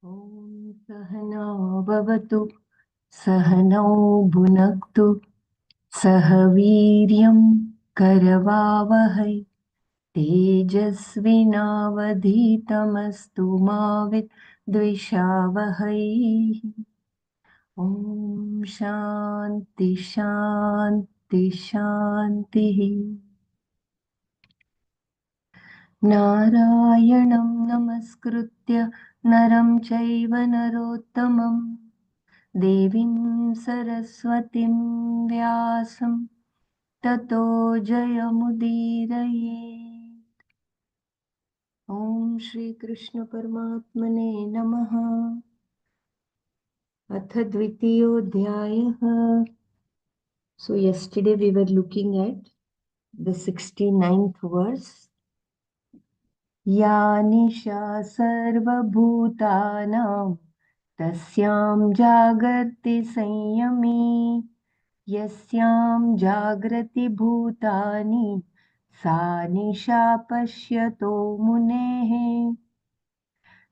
ॐ सहना भवतु सहनौ भुनक्तु सह वीर्यं करवावहै तेजस्विनावधीतमस्तु मा विद्विषावहै। ॐ शान्ति शान्ति शान्तिः। नारायणं नमस्कृत्य नरं चैव नरोत्तमं देवीं सरस्वतीं व्यासं ततो जयमुदीरये। ॐ श्रीकृष्ण परमात्मने नमः। अथ द्वितीयोऽध्यायः। So yesterday we were looking at the 69th verse. या निशा सर्वभूतानां तस्यां जागर्ति संयमी यस्यां जागृति भूतानि सा निशा पश्यतो मुनेः.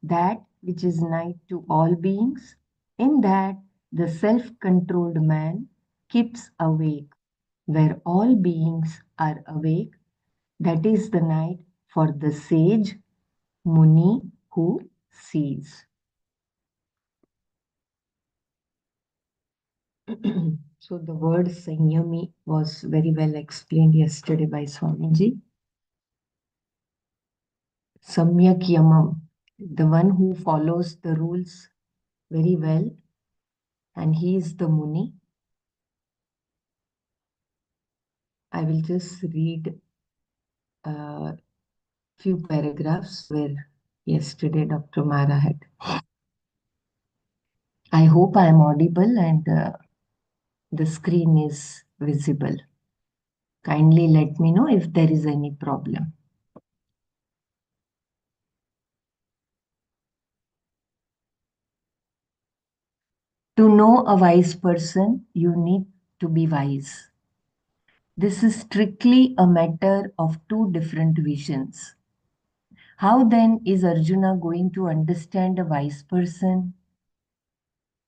That which is night to all beings, in that the self-controlled man keeps awake, where all beings are awake, that is the night for the sage Muni who sees. So the word Sanyami was very well explained yesterday by Swamiji. Samyak Yamam, the one who follows the rules very well, and he is the Muni. I will just read a few paragraphs where yesterday Dr. Mara had. I hope I am audible and the screen is visible. Kindly let me know if there is any problem. To know a wise person, you need to be wise. This is strictly a matter of two different visions. How then is Arjuna going to understand a wise person?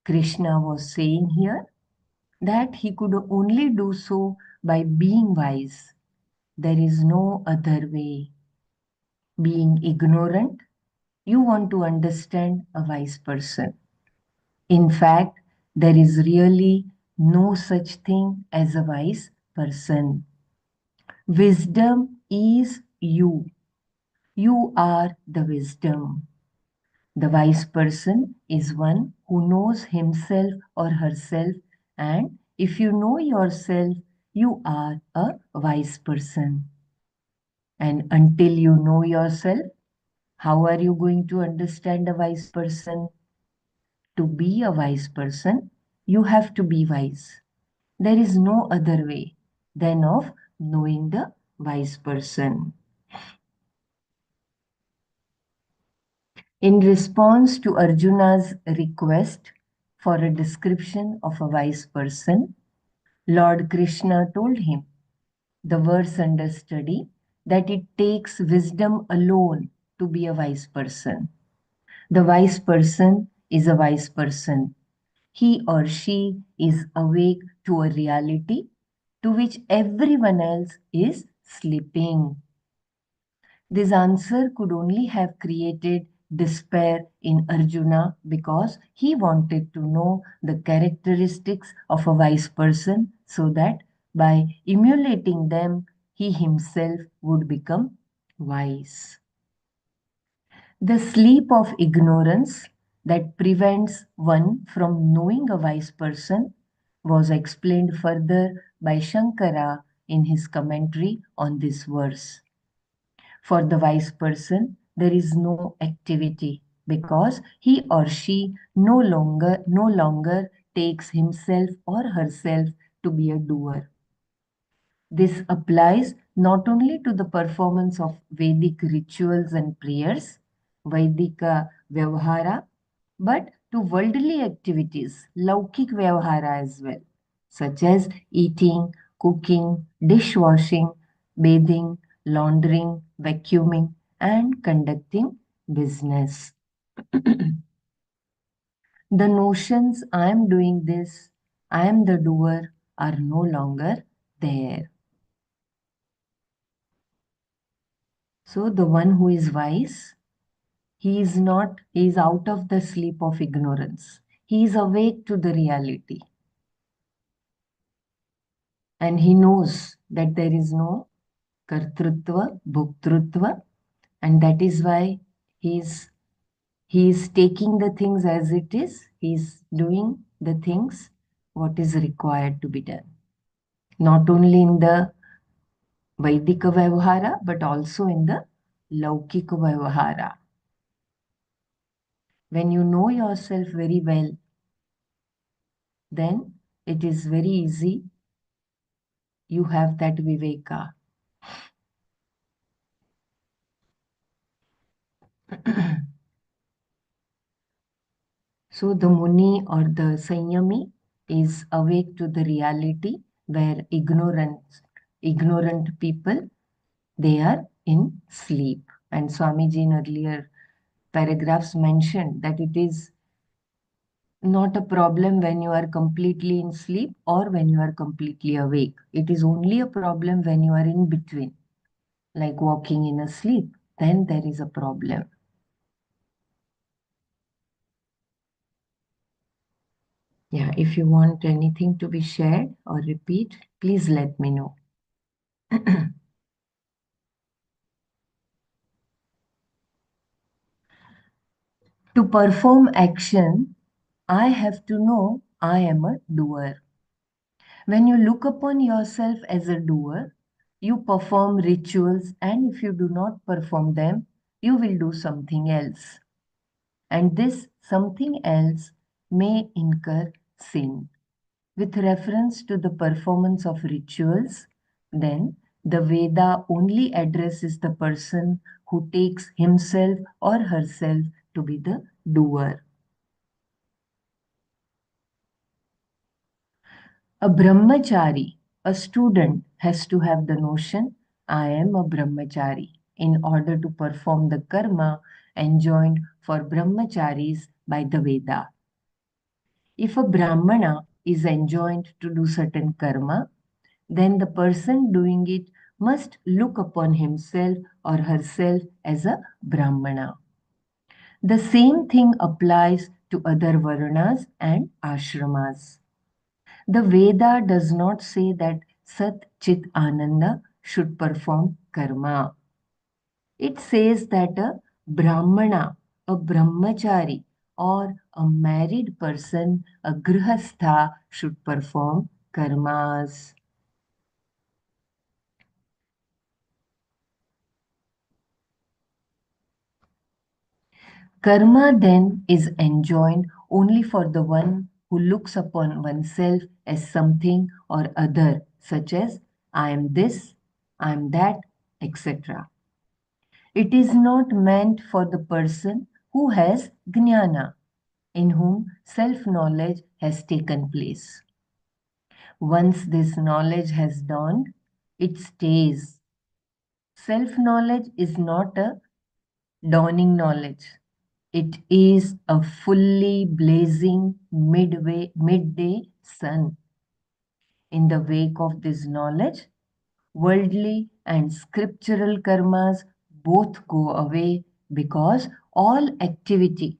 Krishna was saying here that he could only do so by being wise. There is no other way. Being ignorant, you want to understand a wise person. In fact, there is really no such thing as a wise person. Wisdom is you. You are the wisdom. The wise person is one who knows himself or herself, and if you know yourself, you are a wise person. And until you know yourself, how are you going to understand a wise person? To be a wise person, you have to be wise. There is no other way than of knowing the wise person. In response to Arjuna's request for a description of a wise person, Lord Krishna told him, the verse under study, that it takes wisdom alone to be a wise person. The wise person is a wise person. He or she is awake to a reality to which everyone else is sleeping. This answer could only have created despair in Arjuna because he wanted to know the characteristics of a wise person so that by emulating them, he himself would become wise. The sleep of ignorance that prevents one from knowing a wise person was explained further by Shankara in his commentary on this verse. For the wise person, there is no activity. because he or she no longer takes himself or herself to be a doer. This applies not only to the performance of Vedic rituals and prayers, Vaidika Vyavahara, but to worldly activities, Laukik Vyavahara as well, such as eating, cooking, dishwashing, bathing, laundering, vacuuming, and conducting business. The notions I am doing this, I am the doer are no longer there. So the one who is wise, he is out of the sleep of ignorance. He is awake to the reality. And he knows that there is no kartrutva, bhuktrutva, and that is why he is he is taking the things as it is. He is doing the things what is required to be done. Not only in the Vaidika Vyavahara, but also in the Laukika Vyavahara. When you know yourself very well, then it is very easy. You have that viveka. So the Muni or the Sanyami is awake to the reality where ignorant people, they are in sleep. And Swamiji in earlier paragraphs mentioned that it is not a problem when you are completely in sleep or when you are completely awake. It is only a problem when you are in between, like walking in a sleep. Then there is a problem. Yeah, if you want anything to be shared or repeat, please let me know. To perform action, I have to know I am a doer. When you look upon yourself as a doer, you perform rituals, and if you do not perform them, you will do something else. And this something else may incur sin. With reference to the performance of rituals, then the Veda only addresses the person who takes himself or herself to be the doer. A brahmachari, a student, has to have the notion, I am a brahmachari, in order to perform the karma enjoined for brahmacharis by the Veda. If a brahmana is enjoined to do certain karma, then the person doing it must look upon himself or herself as a brahmana. The same thing applies to other varnas and ashramas. The Veda does not say that Sat Chit Ananda should perform karma. It says that a Brahmana, a Brahmachari, or a married person, a Grihastha, should perform karmas. Karma then is enjoined only for the one who looks upon oneself as something or other, such as I am this, I am that, etc. It is not meant for the person who has jnana, in whom self knowledge has taken place. Once this knowledge has dawned, it stays. Self knowledge is not a dawning knowledge. It is a fully blazing midday sun. In the wake of this knowledge, worldly and scriptural karmas both go away because all activity,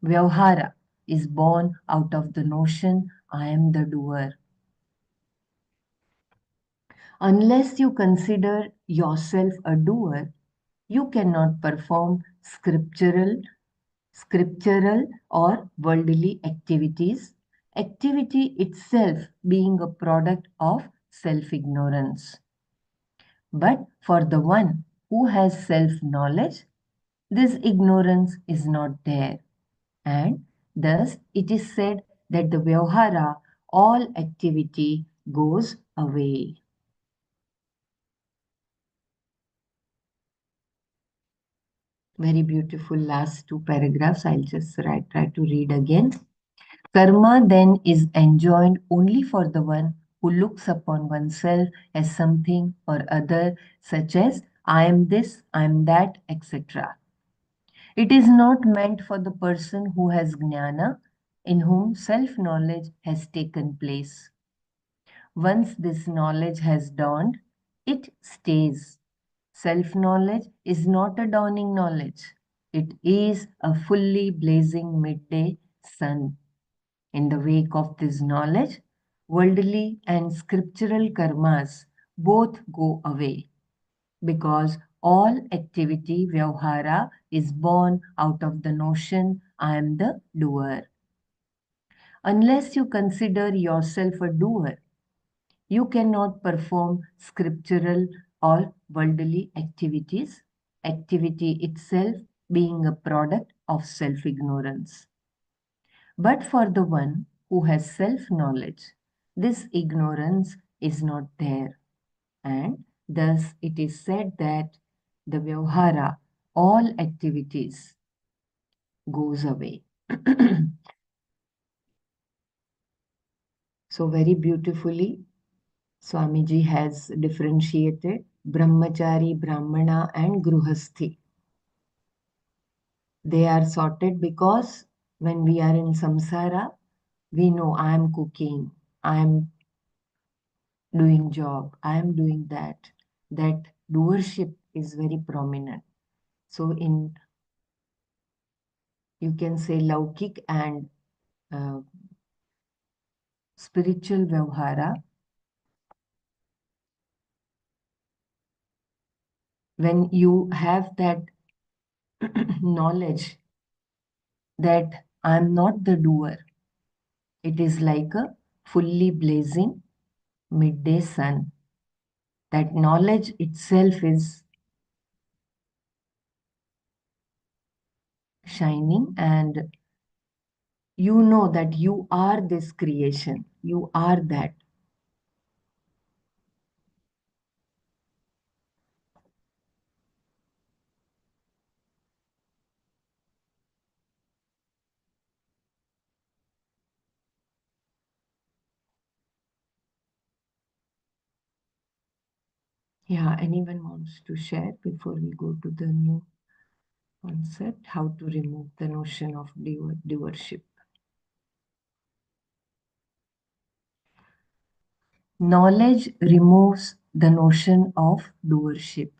vyavhara, is born out of the notion I am the doer. Unless you consider yourself a doer, you cannot perform scriptural or worldly activities, activity itself being a product of self ignorance. But for the one who has self knowledge, This ignorance is not there, and thus it is said that the vyavhara, all activity, goes away. Very beautiful last two paragraphs. I'll just try to read again. Karma then is enjoined only for the one who looks upon oneself as something or other, such as I am this, I am that, etc. It is not meant for the person who has jnana, in whom self knowledge has taken place. Once this knowledge has dawned, it stays. Self knowledge is not a dawning knowledge, it is a fully blazing midday sun. In the wake of this knowledge, worldly and scriptural karmas both go away because all activity, vyavhara, is born out of the notion I am the doer. Unless you consider yourself a doer, you cannot perform scriptural or worldly activities, activity itself being a product of self ignorance. But for the one who has self knowledge, this ignorance is not there. And thus it is said that the vyavhara, all activities, goes away. So, very beautifully, Swamiji has differentiated Brahmachari, Brahmana, and Gruhasthi. They are sorted because when we are in samsara, we know I am cooking, I am doing job, I am doing that. That doership is very prominent. So in, you can say, laukik and uh, spiritual vyavhara, when you have that knowledge that I am not the doer, it is like a fully blazing midday sun. That knowledge itself is shining, and you know that you are this creation, you are that. Yeah, anyone wants to share before we go to the new concept, how to remove the notion of doership? Knowledge removes the notion of doership.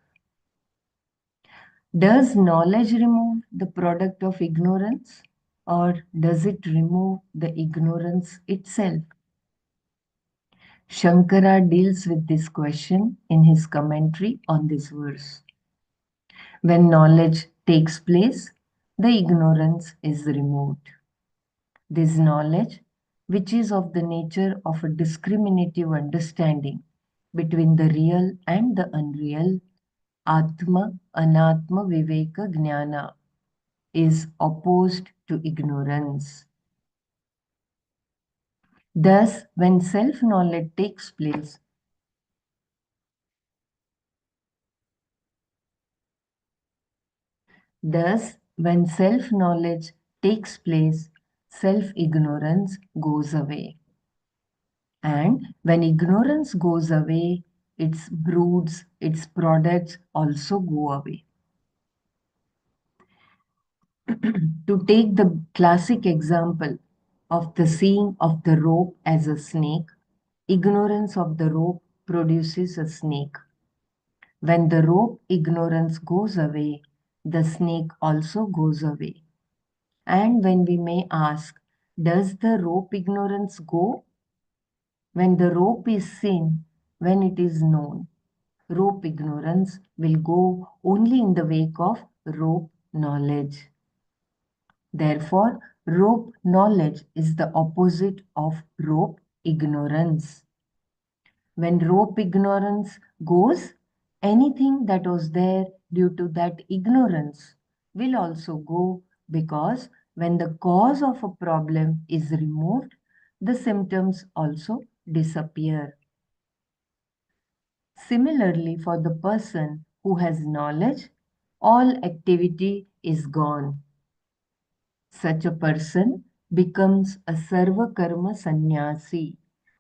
Does knowledge remove the product of ignorance, or does it remove the ignorance itself? Shankara deals with this question in his commentary on this verse. When knowledge takes place, the ignorance is removed. This knowledge, which is of the nature of a discriminative understanding between the real and the unreal, Atma, Anatma, Viveka, Jnana, is opposed to ignorance. Thus, when self knowledge takes place, when self knowledge takes place, self ignorance goes away. And when ignorance goes away, its broods, its products also go away. To take the classic example of the seeing of the rope as a snake, ignorance of the rope produces a snake. When the rope ignorance goes away, the snake also goes away. And when we may ask, does the rope ignorance go? When the rope is seen, when it is known, rope ignorance will go only in the wake of rope knowledge. Therefore, rope knowledge is the opposite of rope ignorance. When rope ignorance goes, anything that was there due to that ignorance will also go, because when the cause of a problem is removed, the symptoms also disappear. Similarly, for the person who has knowledge, all activity is gone. Such a person becomes a sarva karma sannyasi,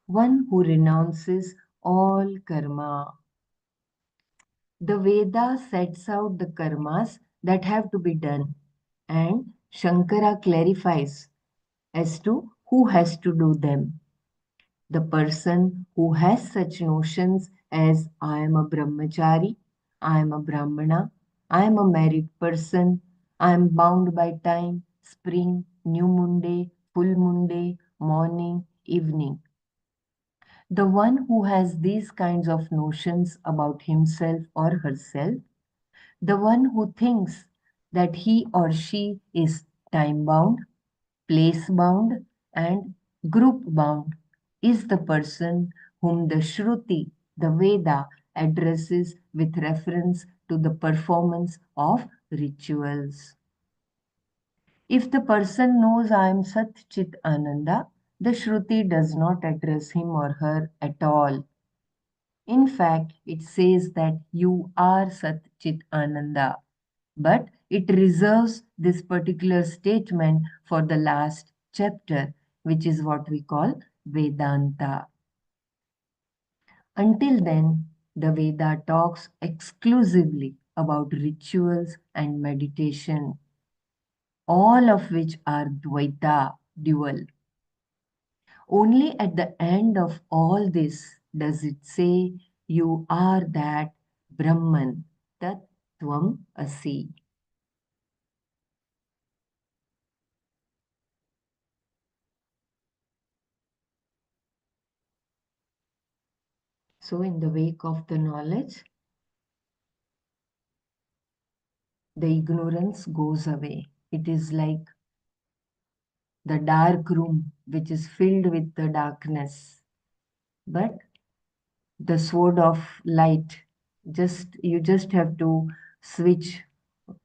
one who renounces all karma. The Veda sets out the karmas that have to be done, and Shankara clarifies as to who has to do them. The person who has such notions as I am a brahmachari, I am a brahmana, I am a married person, I am bound by time, spring, new moon day, full moon day, morning, evening. The one who has these kinds of notions about himself or herself, the one who thinks that he or she is time bound, place bound, and group bound, is the person whom the Shruti, the Veda, addresses with reference to the performance of rituals. If the person knows I am Sat Chit Ananda, the Shruti does not address him or her at all. In fact, it says that you are Sat Chit Ananda, but it reserves this particular statement for the last chapter, which is what we call Vedanta. Until then, the Veda talks exclusively about rituals and meditation, all of which are Dvaita, dual. Only at the end of all this does it say, you are that Brahman, Tat Tvam Asi. So, in the wake of the knowledge, the ignorance goes away. It is like the dark room which is filled with the darkness. But the sword of light, you just have to switch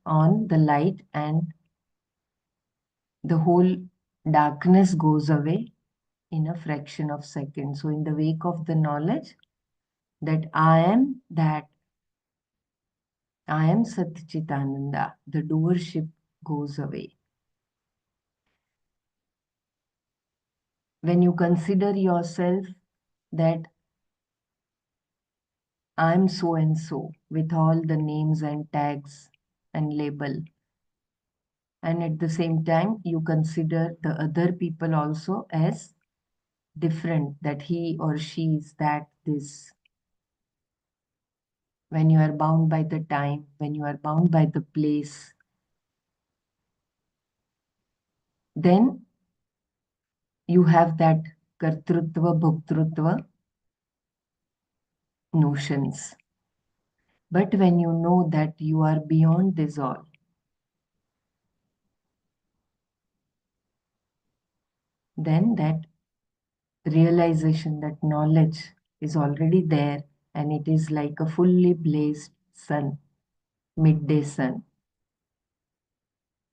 on the light and the whole darkness goes away in a fraction of second. So in the wake of the knowledge that I am Satchitananda, the doership goes away. When you consider yourself that I'm so and so with all the names and tags and label, and at the same time you consider the other people also as different, that he or she is that this. When you are bound by the time, when you are bound by the place, then you have that kartrutva bhoktrutva notions. But when you know that you are beyond this all, then that realization, that knowledge is already there, and it is like a fully blazed sun, midday sun,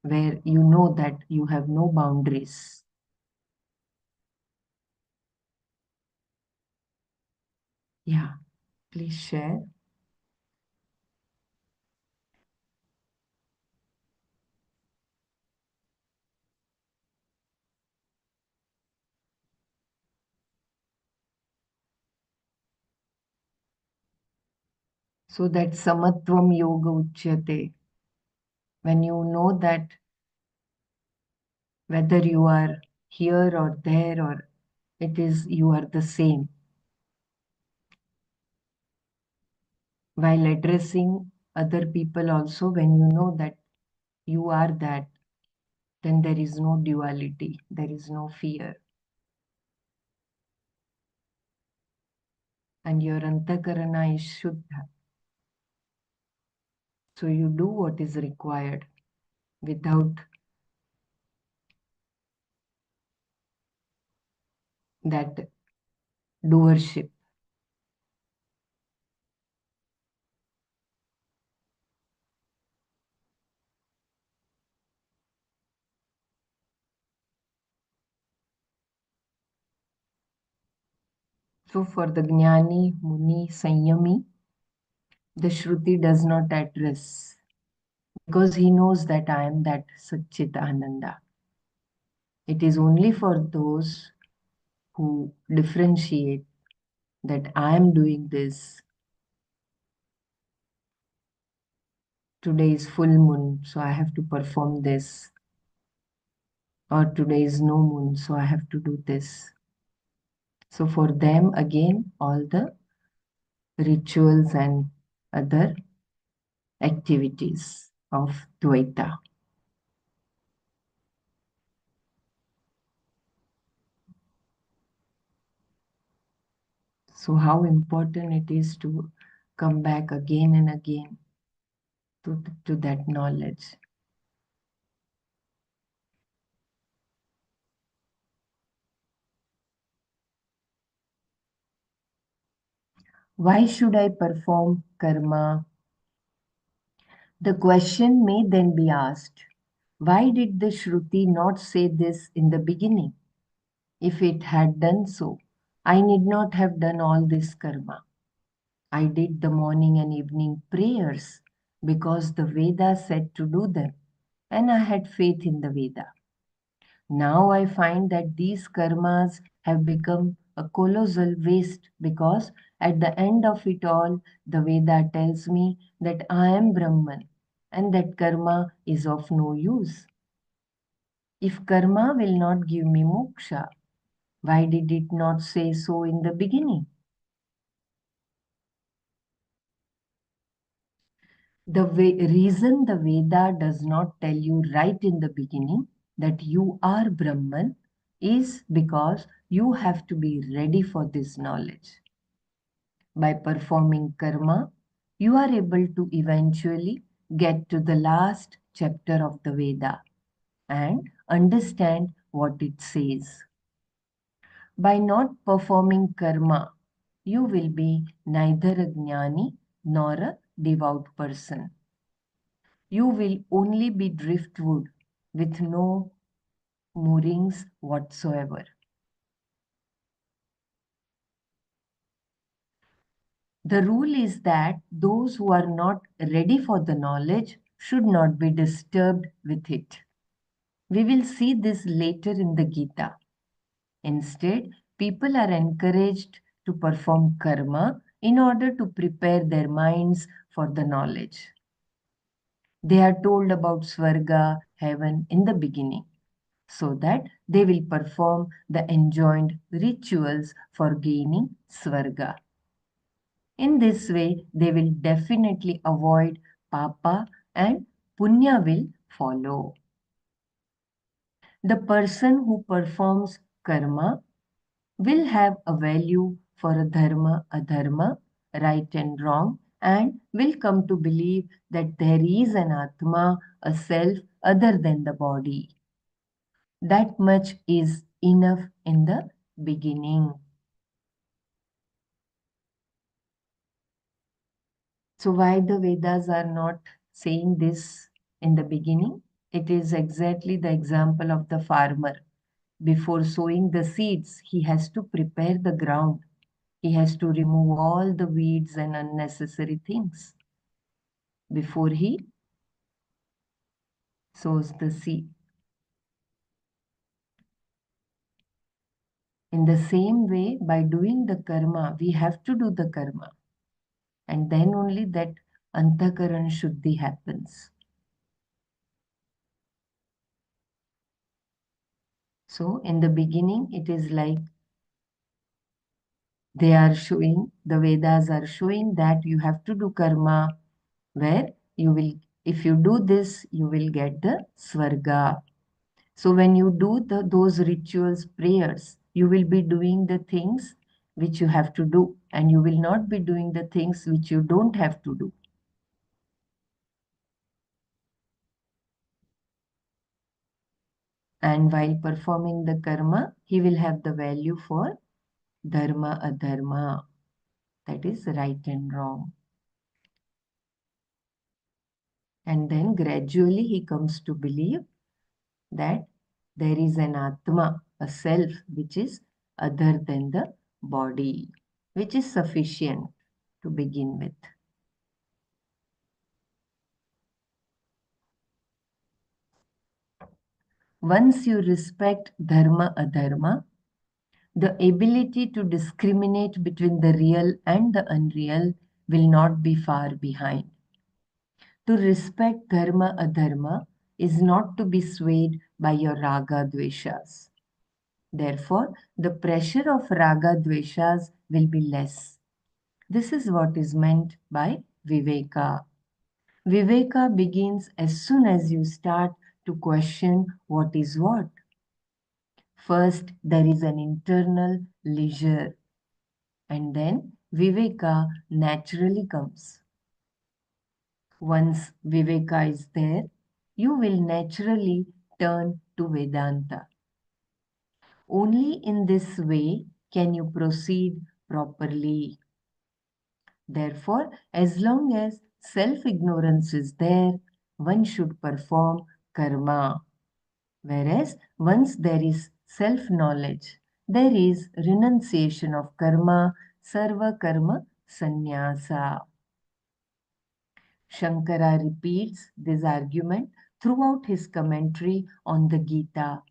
where you know that you have no boundaries. Yeah, please share. So that samatvam yoga uchyate, when you know that whether you are here or there, or it is you are the same, while addressing other people also, when you know that you are that, then there is no duality, there is no fear, and your antakarana is shuddha. So you do what is required without that doership. So for the Jnani, Muni, Sanyami, the Shruti does not address because he knows that I am that Satchit Ananda. It is only for those who differentiate that I am doing this. Today is full moon, so I have to perform this. Or today is no moon, so I have to do this. So for them, again, all the rituals and other activities of Dvaita. So how important it is to come back again and again to that knowledge. Why should I perform karma? The question may then be asked, why did the Shruti not say this in the beginning? If it had done so, I need not have done all this karma. I did the morning and evening prayers because the Veda said to do them, and I had faith in the Veda. Now I find that these karmas have become a colossal waste because at the end of it all, the Veda tells me that I am Brahman and that karma is of no use. If karma will not give me moksha, why did it not say so in the beginning? The reason the Veda does not tell you right in the beginning that you are Brahman is because you have to be ready for this knowledge. By performing karma, you are able to eventually get to the last chapter of the Veda and understand what it says. By not performing karma, you will be neither a jnani nor a devout person. You will only be driftwood with no moorings whatsoever. The rule is that those who are not ready for the knowledge should not be disturbed with it. We will see this later in the Gita. Instead, people are encouraged to perform karma in order to prepare their minds for the knowledge. They are told about Swarga, heaven, in the beginning, so that they will perform the enjoined rituals for gaining Swarga. In this way, they will definitely avoid Papa and Punya will follow. The person who performs karma will have a value for a dharma, adharma, right and wrong, and will come to believe that there is an Atma, a self other than the body. That much is enough in the beginning. So, why the Vedas are not saying this in the beginning? It is exactly the example of the farmer. Before sowing the seeds, he has to prepare the ground. He has to remove all the weeds and unnecessary things before he sows the seed. In the same way, by doing the karma, we have to do the karma. And then only that antakaran shuddhi happens. So, in the beginning, it is like they are showing, the Vedas are showing that you have to do karma where you will, if you do this, you will get the Swarga. So when you do those rituals, prayers, you will be doing the things which you have to do, and you will not be doing the things which you don't have to do. And while performing the karma, he will have the value for dharma, adharma, that is right and wrong. And then gradually he comes to believe that there is an Atma, a self, which is other than the body. which is sufficient to begin with. Once you respect dharma adharma, the ability to discriminate between the real and the unreal will not be far behind. To respect dharma adharma is not to be swayed by your raga dveshas. Therefore, the pressure of raga dveshas will be less. This is what is meant by viveka. Viveka begins as soon as you start to question what is what. First, there is an internal leisure, and then Viveka naturally comes. Once Viveka is there, you will naturally turn to Vedanta. Only in this way can you proceed properly. Therefore, as long as self ignorance is there, one should perform karma. Whereas once there is self knowledge, there is renunciation of karma, sarva karma sannyasa. Shankara repeats this argument throughout his commentary on the Gita.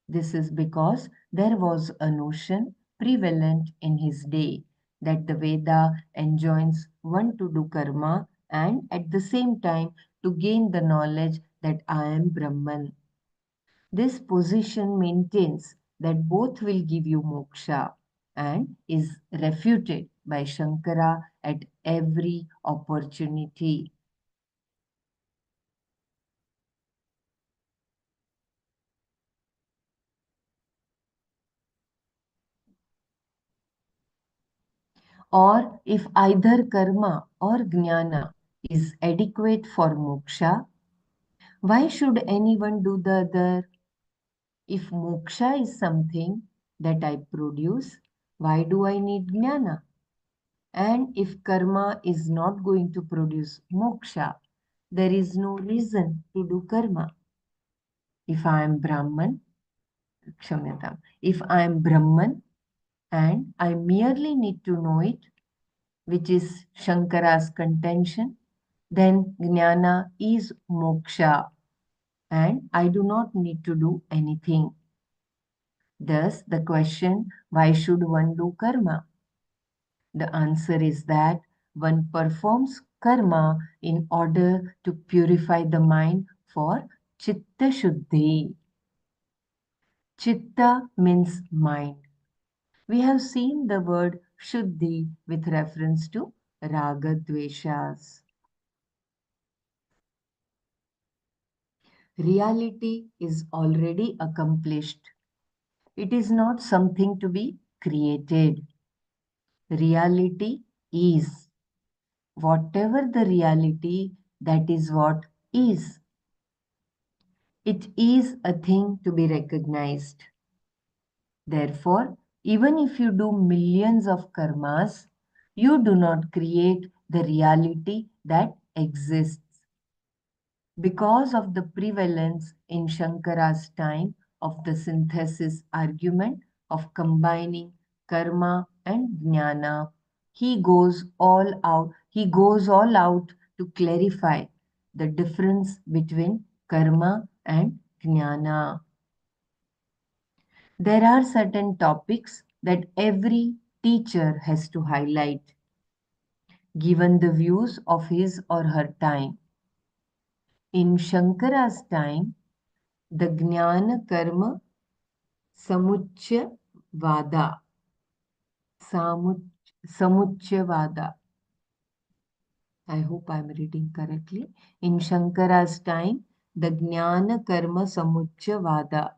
This is because there was a notion prevalent in his day that the Veda enjoins one to do karma and at the same time to gain the knowledge that I am Brahman. This position maintains that both will give you moksha and is refuted by Shankara at every opportunity. Or if either karma or jnana is adequate for moksha, why should anyone do the other? If moksha is something that I produce, why do I need jnana? And if karma is not going to produce moksha, there is no reason to do karma. If I am Brahman, Kshamyatam, if I am Brahman and I merely need to know it, which is Shankara's contention, then jnana is moksha and I do not need to do anything. Thus, the question, why should one do karma? The answer is that one performs karma in order to purify the mind for chitta shuddhi. Chitta means mind. We have seen the word shuddhi with reference to raga dveshas. Reality is already accomplished. It is not something to be created. Reality is. Whatever the reality, that is what is. It is a thing to be recognized. Therefore, even if you do millions of karmas, you do not create the reality that exists. Because of the prevalence in Shankara's time of the synthesis argument of combining karma and jnana, he goes all out to clarify the difference between karma and jnana. There are certain topics that every teacher has to highlight, given the views of his or her time. In Shankara's time, the Jnana Karma Samuchayavada, Samuchayavada. I hope I'm reading correctly. In Shankara's time, the Jnana Karma Samuchayavada,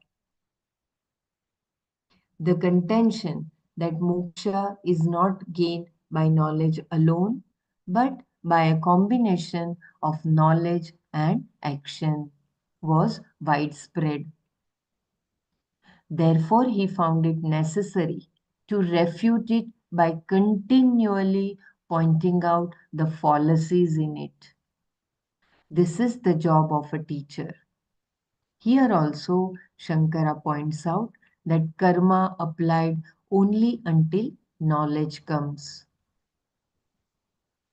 the contention that moksha is not gained by knowledge alone, but by a combination of knowledge and action, was widespread. Therefore, he found it necessary to refute it by continually pointing out the fallacies in it. This is the job of a teacher. Here also, Shankara points out that karma applied only until knowledge comes.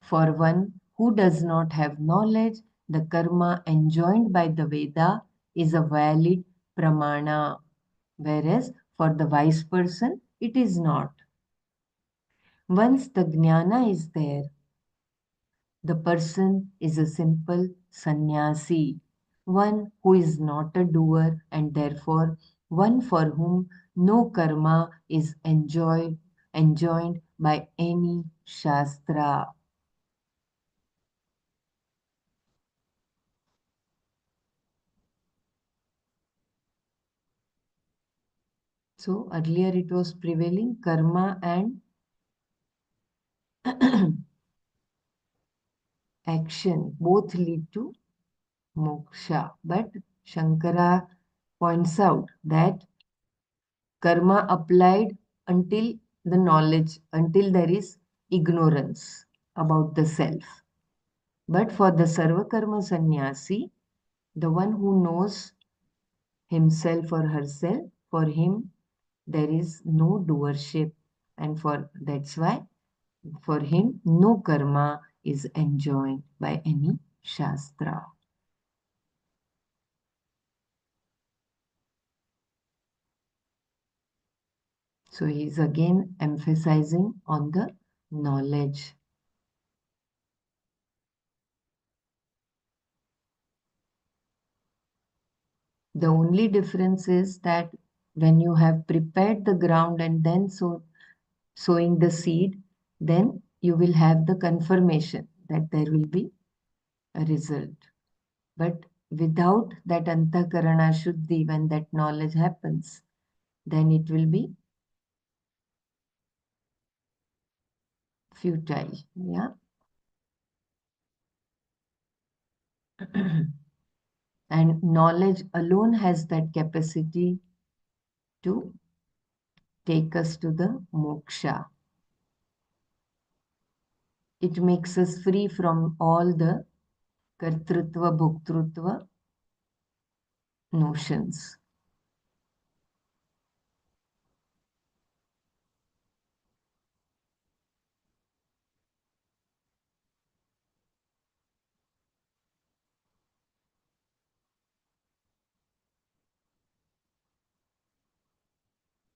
For one who does not have knowledge, the karma enjoined by the Veda is a valid pramana, whereas for the wise person, it is not. Once the jnana is there, the person is a simple sannyasi, one who is not a doer and therefore one for whom no karma is enjoined by any shastra. So earlier it was prevailing karma and action both lead to moksha. But Shankara points out that karma applied until the knowledge, until there is ignorance about the self. But for the Sarva Karma Sannyasi, the one who knows himself or herself, for him there is no doership, and for that's why for him no karma is enjoined by any shastra. So he is again emphasizing on the knowledge. The only difference is that when you have prepared the ground and then sowing the seed, then you will have the confirmation that there will be a result. But without that antakarana shuddhi, when that knowledge happens, then it will be futile. Yeah. And knowledge alone has that capacity to take us to the moksha. It makes us free from all the kartrutva, bhoktrutva notions.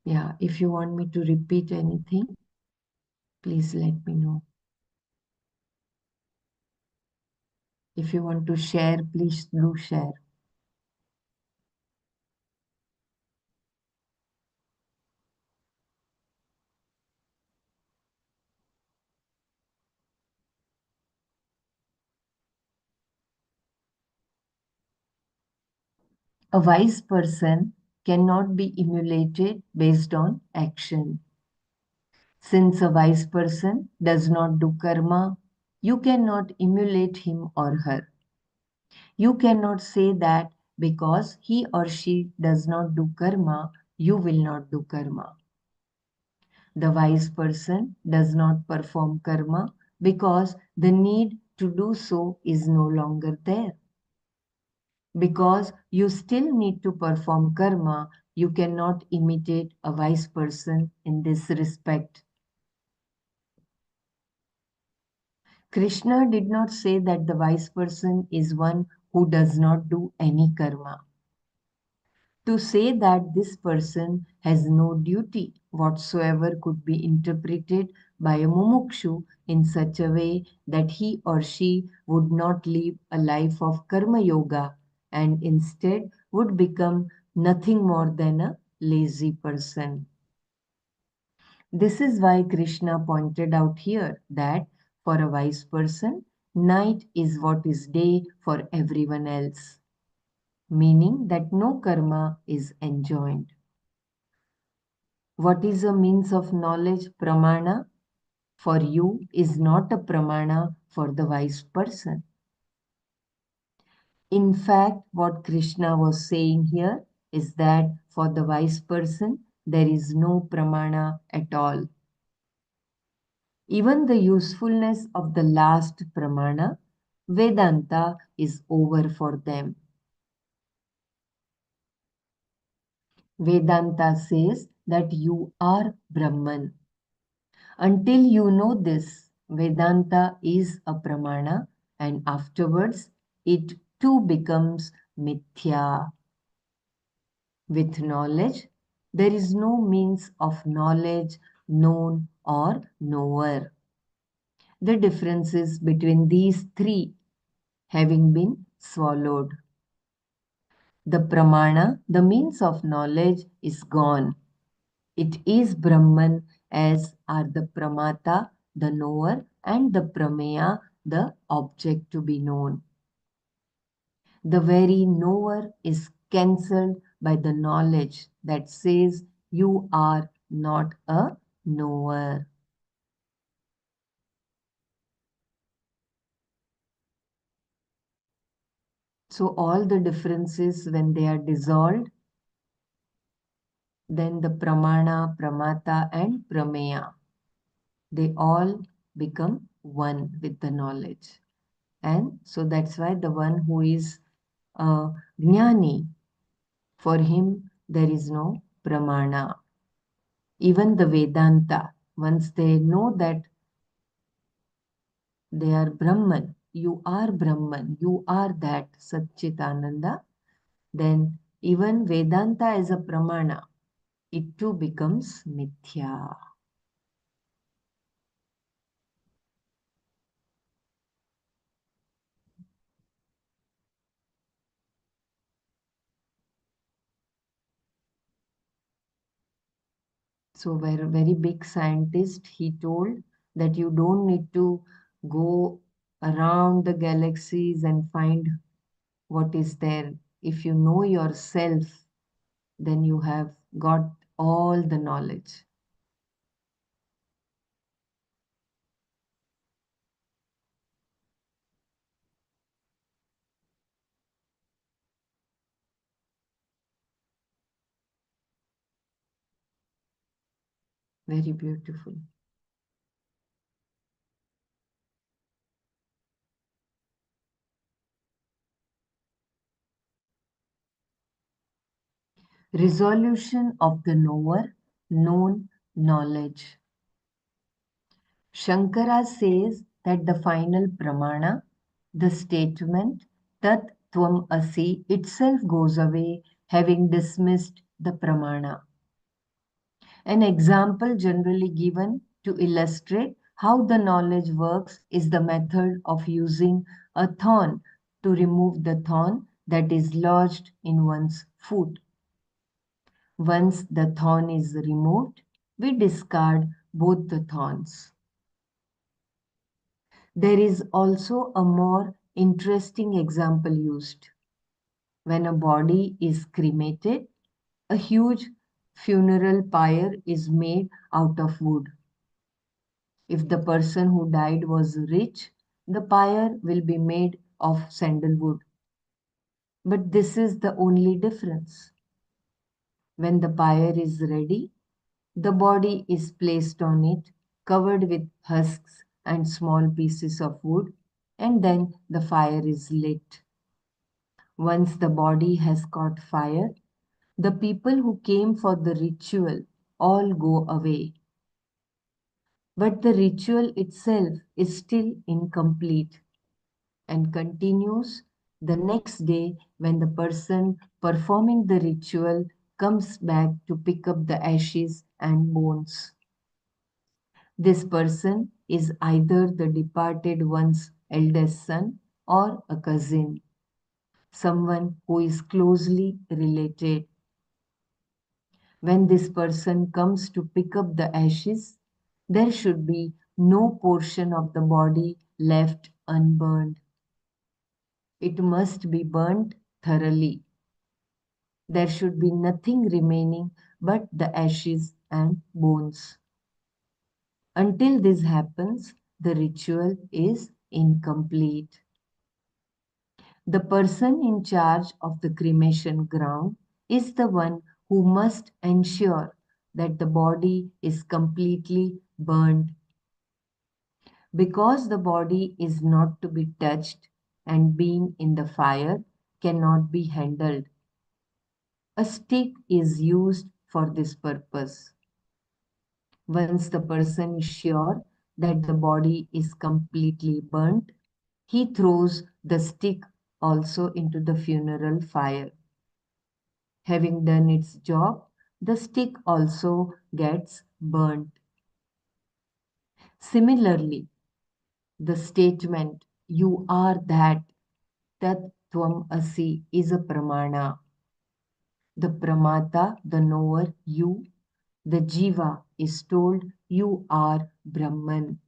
Yeah, if you want me to repeat anything, please let me know. If you want to share, please do share. A wise person cannot be emulated based on action. Since a wise person does not do karma, you cannot emulate him or her. You cannot say that because he or she does not do karma, you will not do karma. The wise person does not perform karma because the need to do so is no longer there. Because you still need to perform karma, you cannot imitate a wise person in this respect. Krishna did not say that the wise person is one who does not do any karma. To say that this person has no duty whatsoever could be interpreted by a mumukshu in such a way that he or she would not live a life of karma yoga and instead would become nothing more than a lazy person. This is why Krishna pointed out here that for a wise person, night is what is day for everyone else, meaning that no karma is enjoined. What is a means of knowledge, pramana, for you is not a pramana for the wise person. In fact, what Krishna was saying here is that for the wise person, there is no pramana at all. Even the usefulness of the last pramana, Vedanta, is over for them. Vedanta says that you are Brahman. Until you know this, Vedanta is a pramana, and afterwards it too becomes mithya. With knowledge, there is no means of knowledge, known, or knower. The differences between these three having been swallowed. The pramana, the means of knowledge, is gone. It is Brahman, as are the pramata, the knower, and the prameya, the object to be known. The very knower is cancelled by the knowledge that says you are not a knower. So, all the differences, when they are dissolved, then the pramana, pramata, and prameya, they all become one with the knowledge. And so that's why the one who is jnani, for him there is no pramana. Even the Vedanta, once they know that they are Brahman, you are that Satchitananda, then even Vedanta as a pramana, it too becomes mithya. So, where a very big scientist, he told that you don't need to go around the galaxies and find what is there. If you know yourself, then you have got all the knowledge. Very beautiful. Resolution of the knower, known knowledge. Shankara says that the final pramana, the statement Tat Tvam Asi, itself goes away, having dismissed the pramana. An example generally given to illustrate how the knowledge works is the method of using a thorn to remove the thorn that is lodged in one's foot. Once the thorn is removed, we discard both the thorns. There is also a more interesting example used. When a body is cremated, a huge funeral pyre is made out of wood. If the person who died was rich, the pyre will be made of sandalwood. But this is the only difference. When the pyre is ready, the body is placed on it, covered with husks and small pieces of wood, and then the fire is lit. Once the body has caught fire, the people who came for the ritual all go away. But the ritual itself is still incomplete and continues the next day when the person performing the ritual comes back to pick up the ashes and bones. This person is either the departed one's eldest son or a cousin, someone who is closely related. When this person comes to pick up the ashes, there should be no portion of the body left unburned. It must be burnt thoroughly. There should be nothing remaining but the ashes and bones. Until this happens, the ritual is incomplete. The person in charge of the cremation ground is the one who must ensure that the body is completely burned. Because the body is not to be touched and being in the fire cannot be handled, a stick is used for this purpose. Once the person is sure that the body is completely burnt, he throws the stick also into the funeral fire. Having done its job, the stick also gets burnt. Similarly, the statement, you are that, tat tvam asi, is a pramana. The pramata, the knower, you, the jiva is told, you are Brahman.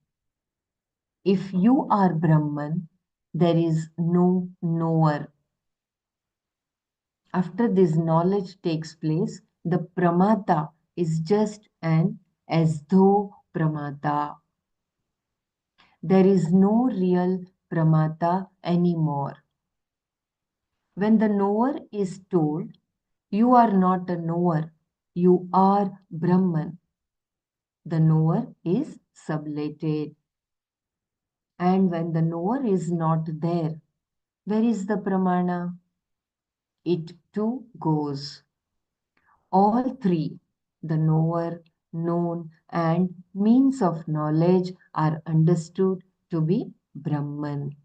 If you are Brahman, there is no knower. After this knowledge takes place, the pramata is just an as though pramata. There is no real pramata anymore. When the knower is told, you are not a knower, you are Brahman, the knower is sublated. And when the knower is not there, where is the pramana? It too goes. All three, the knower, known, and means of knowledge, are understood to be Brahman.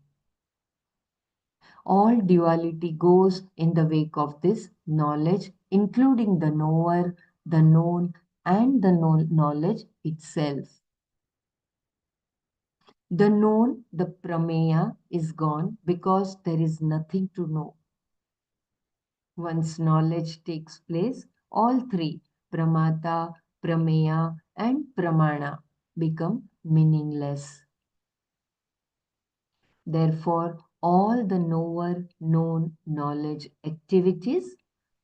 All duality goes in the wake of this knowledge, including the knower, the known, and the knowledge itself. The known, the prameya, is gone because there is nothing to know. Once knowledge takes place, all three, pramata, prameya, and pramana, become meaningless. Therefore, all the knower known knowledge activities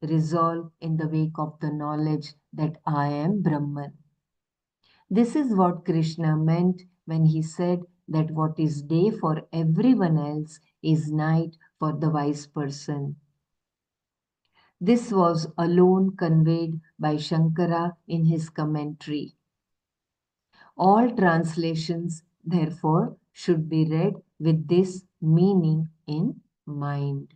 resolve in the wake of the knowledge that I am Brahman. This is what Krishna meant when he said that what is day for everyone else is night for the wise person. This was alone conveyed by Shankara in his commentary. All translations, therefore, should be read with this meaning in mind.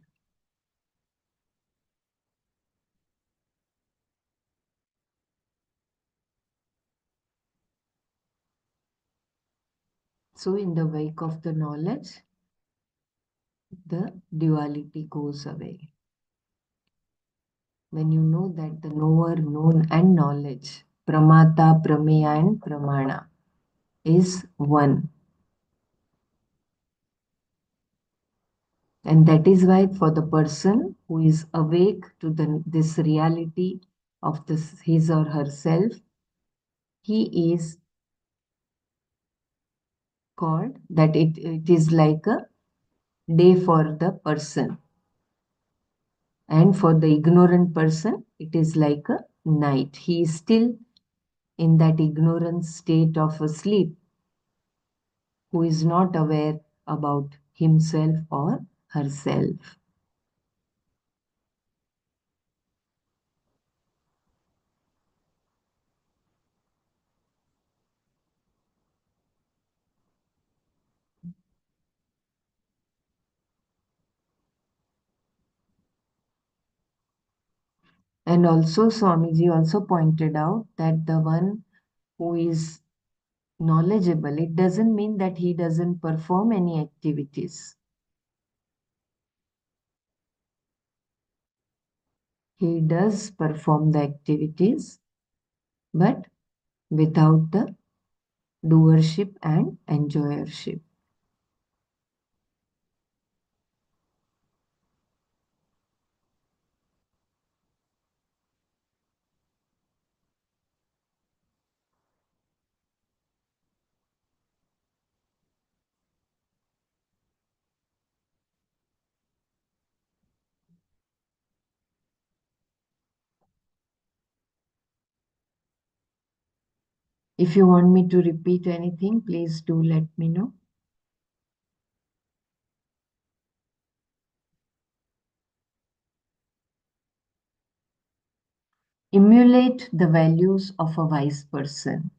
So, in the wake of the knowledge, the duality goes away. When you know that the knower, known, and knowledge, pramata, prameya, and pramana, is one. And that is why, for the person who is awake to this reality of his or herself, he is called that it is like a day for the person. And for the ignorant person, it is like a night. He is still in that ignorant state of sleep, who is not aware about himself or herself. And also, Swamiji also pointed out that the one who is knowledgeable, it doesn't mean that he doesn't perform any activities. He does perform the activities, but without the doership and enjoyership. If you want me to repeat anything, please do let me know. Emulate the values of a wise person.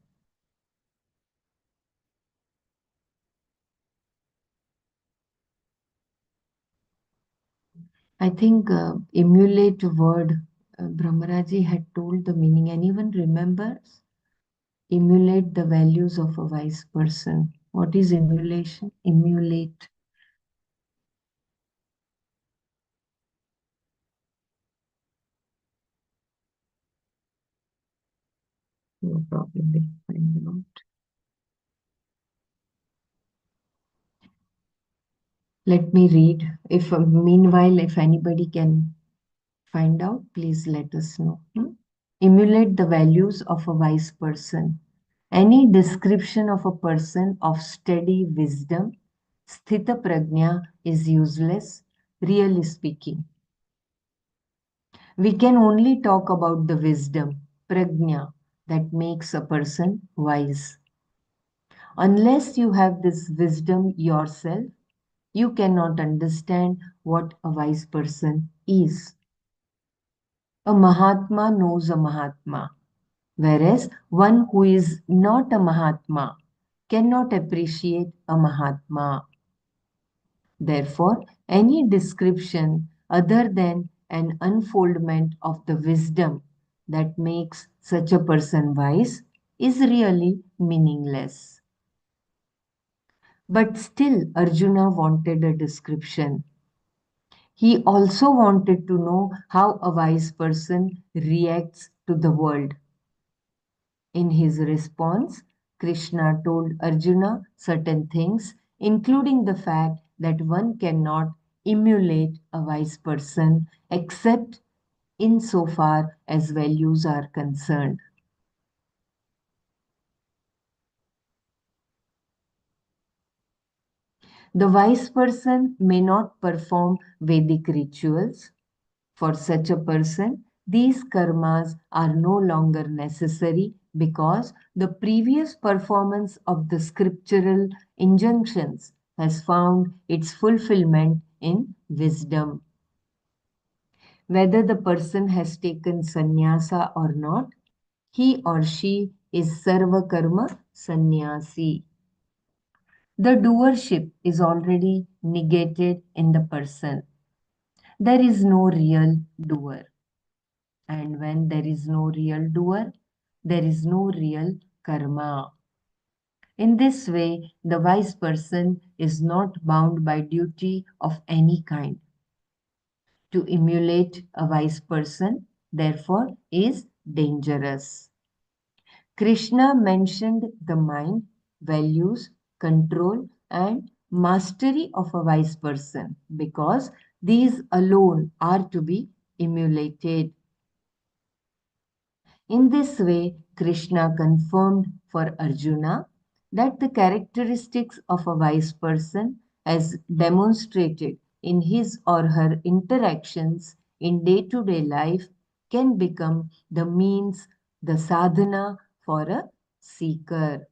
I think emulate word Brahmaraji had told the meaning. Anyone remembers? Emulate the values of a wise person. What is emulation? Emulate. No problem. We'll find out. Let me read. If meanwhile, if anybody can find out, please let us know. Emulate the values of a wise person. Any description of a person of steady wisdom, sthita prajna, is useless, really speaking. We can only talk about the wisdom, prajna, that makes a person wise. Unless you have this wisdom yourself, you cannot understand what a wise person is. A Mahatma knows a Mahatma, whereas one who is not a Mahatma cannot appreciate a Mahatma. Therefore, any description other than an unfoldment of the wisdom that makes such a person wise is really meaningless. But still, Arjuna wanted a description. He also wanted to know how a wise person reacts to the world. In his response, Krishna told Arjuna certain things, including the fact that one cannot emulate a wise person except insofar as values are concerned. The wise person may not perform Vedic rituals. For such a person, these karmas are no longer necessary because the previous performance of the scriptural injunctions has found its fulfillment in wisdom. Whether the person has taken sannyasa or not, he or she is sarva karma sannyasi. The doership is already negated in the person. There is no real doer. And when there is no real doer, there is no real karma. In this way, the wise person is not bound by duty of any kind. To emulate a wise person, therefore, is dangerous. Krishna mentioned the mind, values, control, and mastery of a wise person because these alone are to be emulated. In this way, Krishna confirmed for Arjuna that the characteristics of a wise person, as demonstrated in his or her interactions in day to day life, can become the means, the sadhana for a seeker.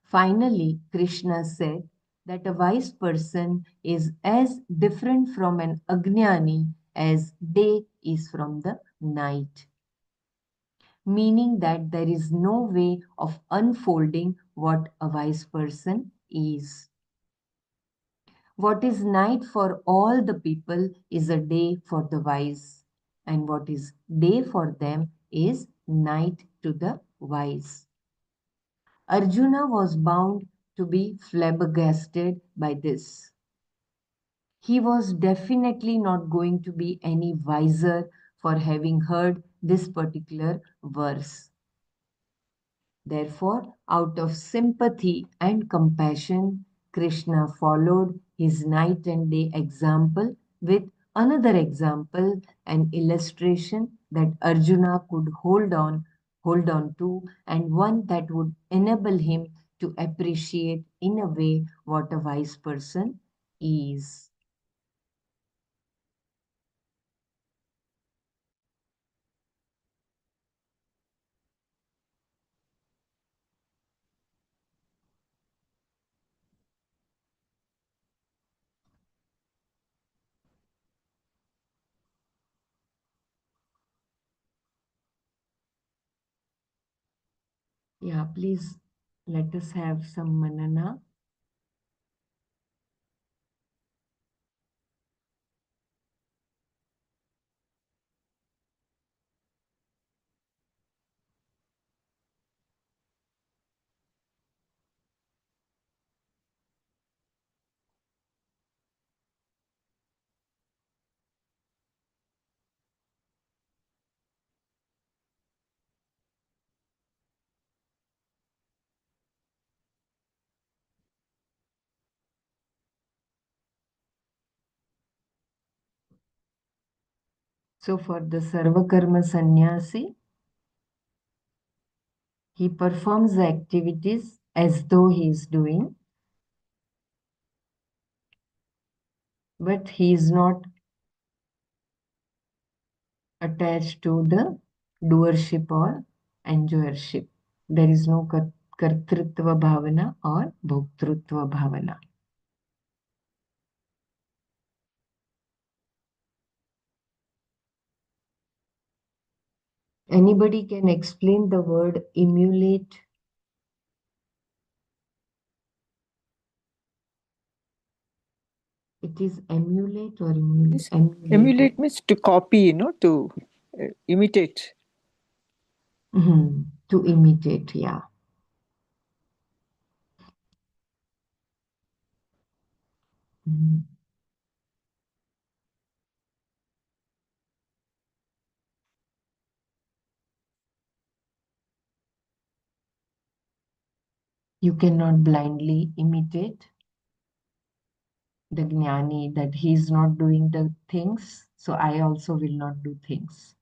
Finally, Krishna said that a wise person is as different from an ajnani as day is from the night, meaning that there is no way of unfolding what a wise person is. What is night for all the people is a day for the wise, and what is day for them is night to the wise. Arjuna was bound to be flabbergasted by this. He was definitely not going to be any wiser for having heard this particular verse. Therefore, out of sympathy and compassion, Krishna followed his night and day example with another example, an illustration that Arjuna could hold on to, and one that would enable him to appreciate in a way what a wise person is. Yeah, please let us have some manana. So for the Sarvakarma Sannyasi, he performs the activities as though he is doing, but he is not attached to the doership or enjoyership. There is no kartrutva bhavana or bhoktrutva bhavana. Anybody can explain the word emulate? It is emulate or emulate? Emulate means to copy, to imitate. To imitate, yeah. Mhm. You cannot blindly imitate the jnani that he is not doing the things, so I also will not do things.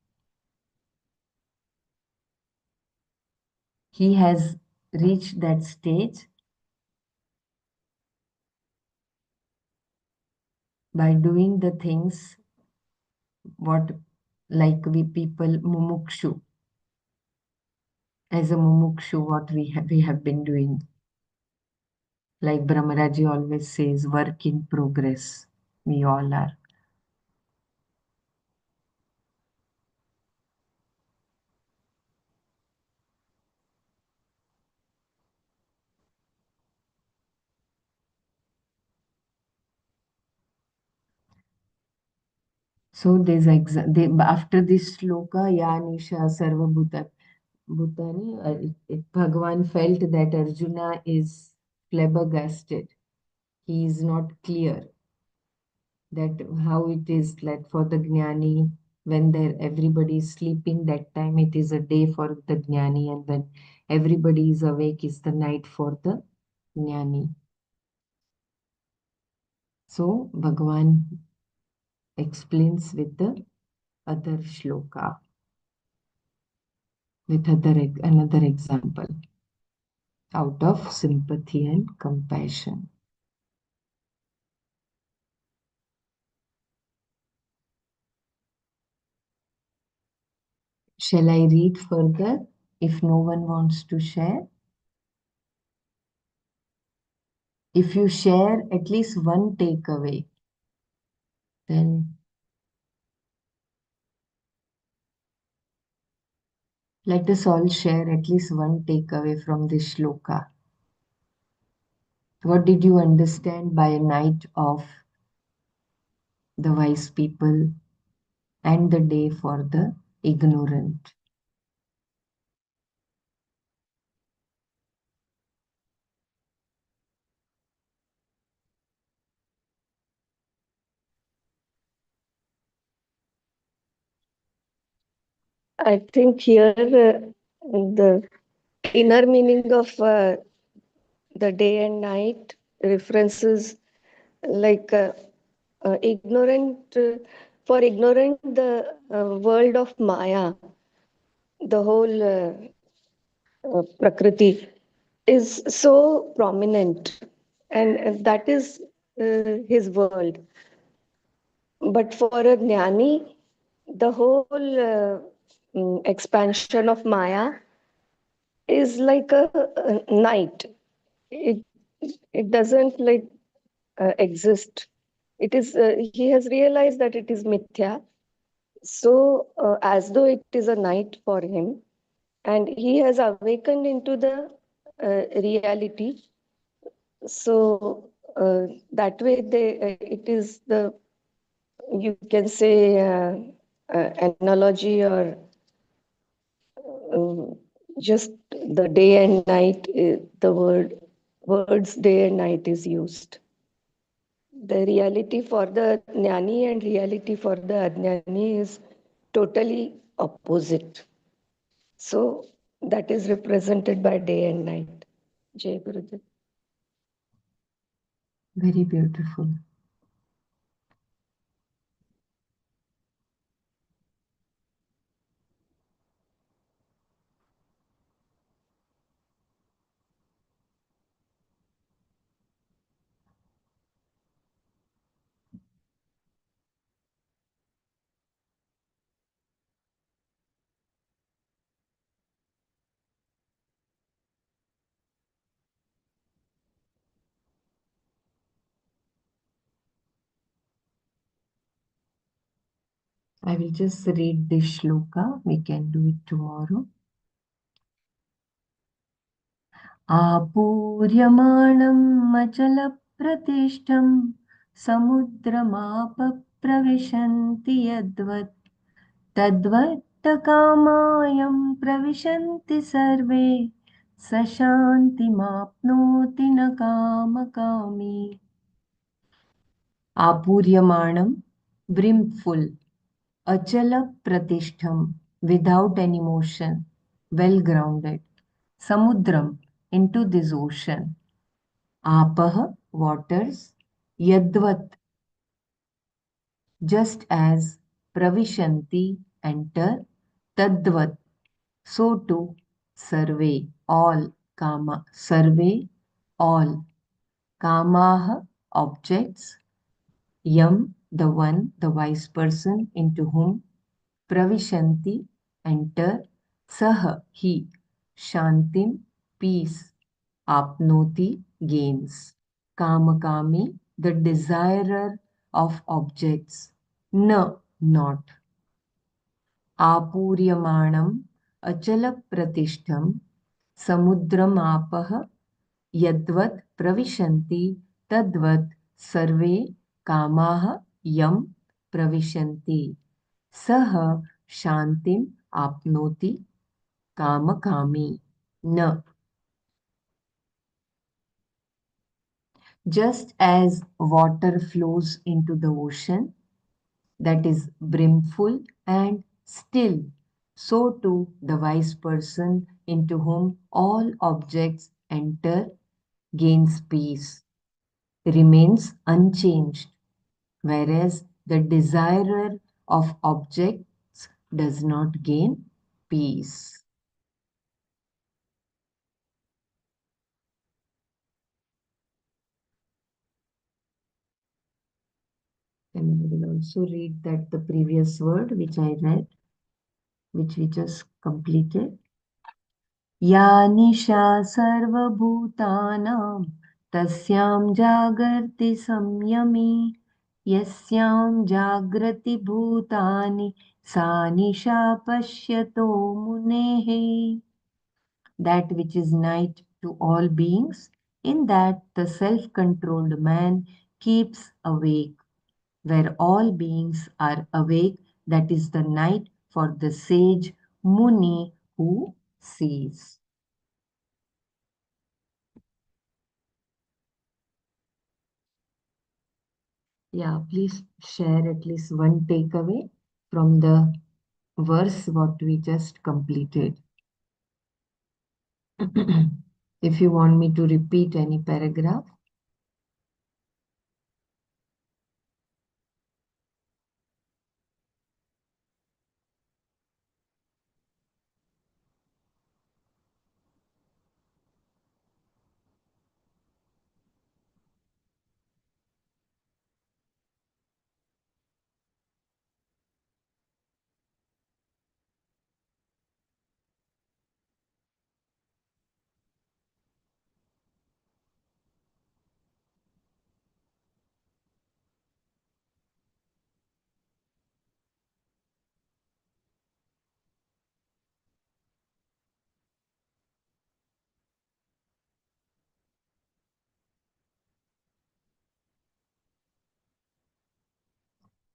He has reached that stage by doing the things what like we people mumukshu. As a mumukshu, what we have been doing. Like Brahmaraji always says, work in progress. We all are. So after this shloka, Ya Nisha Sarva Bhutani, Bhagavan felt that Arjuna is flabbergasted. He is not clear that how it is like for the jnani when everybody is sleeping, that time it is a day for the jnani, and when everybody is awake is the night for the jnani. So Bhagavan explains with the other shloka, with another example, out of sympathy and compassion. Shall I read further if no one wants to share? If you share at least one takeaway, then let us all share at least one takeaway from this shloka. What did you understand by a night of the wise people and the day for the ignorant? I think here the inner meaning of the day and night references like ignorant, for ignorant, the world of Maya, the whole Prakriti is so prominent, and that is his world. But for a jnani, the whole expansion of Maya is like a night. It it doesn't like exist. It is he has realized that it is mithya. So as though it is a night for him, and he has awakened into the reality. So that way, it is the, you can say, analogy or um, just the day and night. The words day and night is used. The reality for the jnani and reality for the ajnani is totally opposite. So that is represented by day and night. Jai Gurudev. Very beautiful. I will just read this shloka. We can do it tomorrow. आपूर्यमाणम् अचलप्रतिष्ठं समुद्रमापप्रविशन्ति यद्वत् तद्वत्तकामायं प्रविशन्ति सर्वे स शान्तिमाप्नोति न कामकामी आपूर्यमाणं brimful achala pratishtham without any motion well grounded samudram into this ocean apah waters yadvat just as pravishanti enter tadvat so too sarve all kama sarve all kamaha objects yam the one the wise person into whom pravishanti enter sah he shantim peace apnoti gains kamakami the desirer of objects na not आपूर्यमाणम् अचलप्रतिष्ठं समुद्रमापः यद्वत् प्रविशन्ति तद्वत् सर्वे कामाः यं प्रविशन्ति सः शान्तिम् आप्नोति कामकामी न just as water flows into the ocean that is brimful and still, so too the wise person into whom all objects enter gains peace, remains unchanged, whereas the desirer of objects does not gain peace. And I will also read that the previous word which I read, which we just completed. या निशा सर्वभूतानां तस्यां जागर्ति संयमी यस्यां जागृति भूतानि सा निशा पश्यतो मुनेः that which is night to all beings in that the self-controlled man keeps awake where all beings are awake that is the night for the sage Muni who sees. Yeah, please share at least one takeaway from the verse what we just completed. If you want me to repeat any paragraph.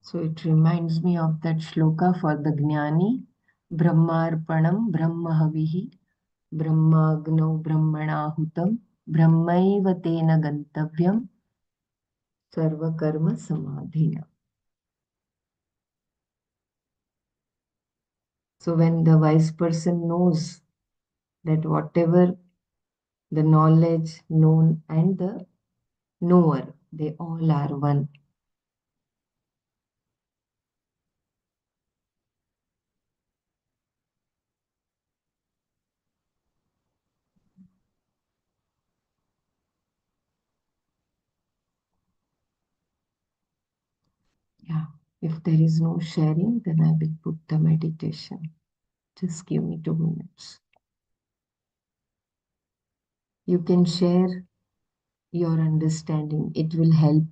So it reminds me of that shloka for the Jnani, Brahmarpanam Brahmahavihi Brahmagno Brahmanahutam Brahmaiva Tena Gantavyam Sarvakarma Samadhina. So when the wise person knows that whatever the knowledge known and the knower, they all are one. Yeah, if there is no sharing, then I will put the meditation. Just give me 2 minutes. You can share your understanding. It will help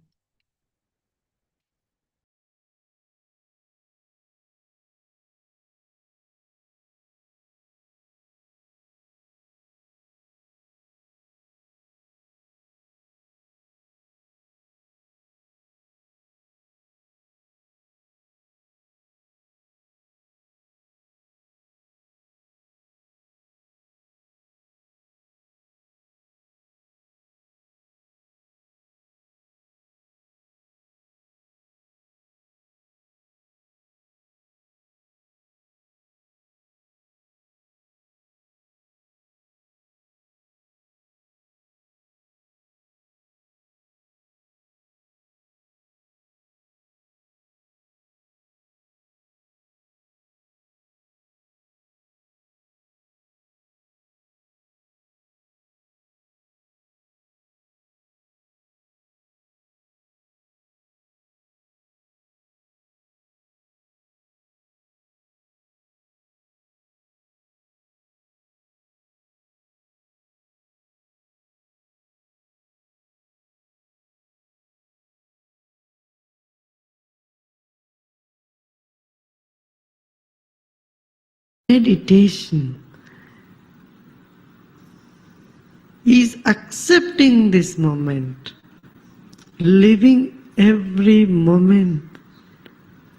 Meditation is accepting this moment, living every moment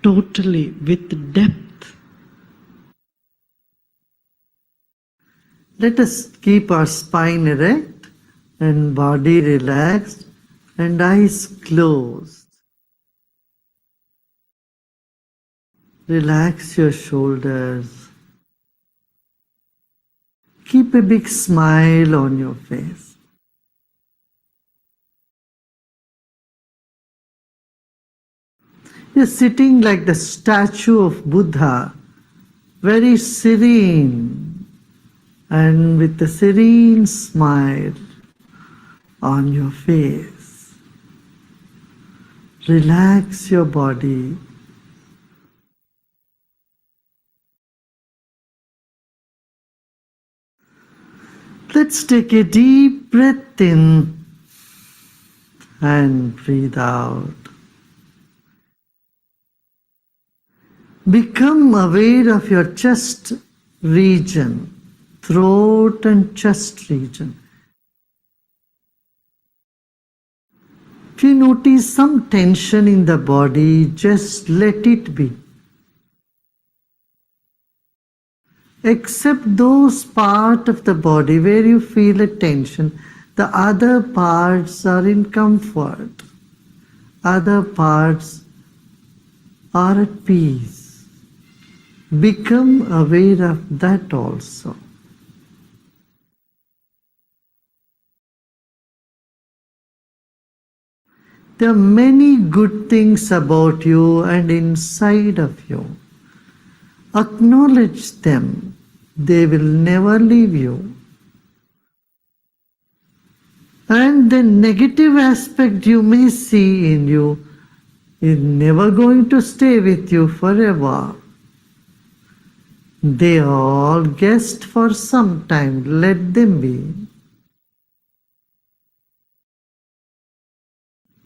totally with depth. Let us keep our spine erect and body relaxed and eyes closed. Relax your shoulders. Keep a big smile on your face. You're sitting like the statue of Buddha, very serene and with a serene smile on your face. Relax your body. Let's take a deep breath in and breathe out. Become aware of your chest region, throat and chest region. If you notice some tension in the body, just let it be. Except those parts of the body where you feel a tension, the other parts are in comfort. Other parts are at peace. Become aware of that also. There are many good things about you and inside of you. Acknowledge them. They will never leave you. And the negative aspect you may see in you is never going to stay with you forever. They are all guests for some time. Let them be.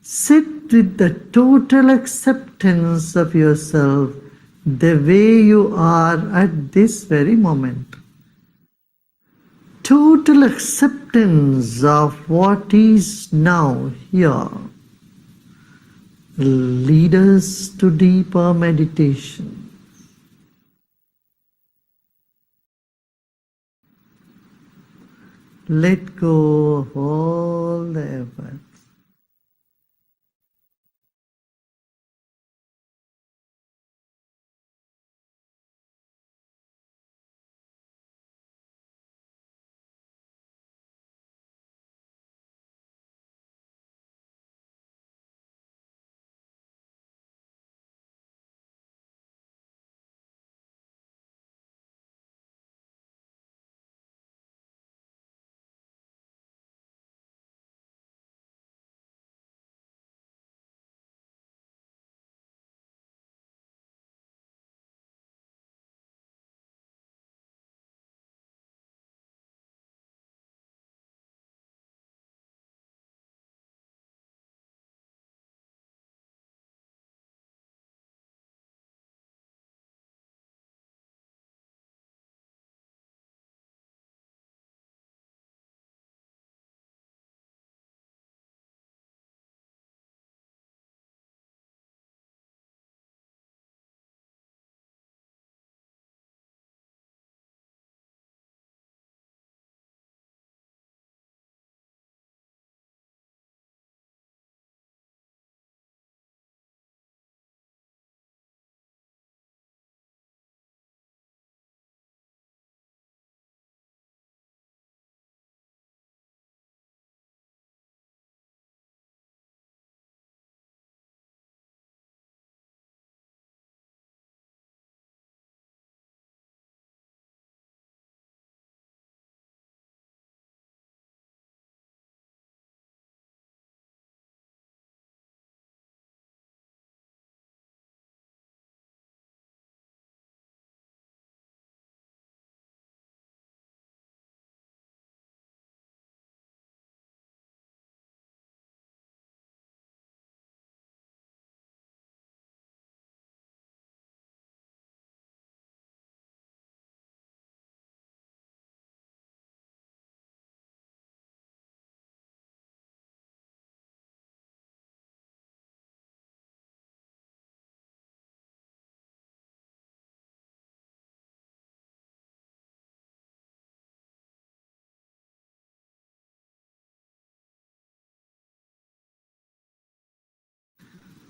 Sit with the total acceptance of yourself the way you are at this very moment. Total acceptance of what is now here will lead us to deeper meditation. Let go of all the effort.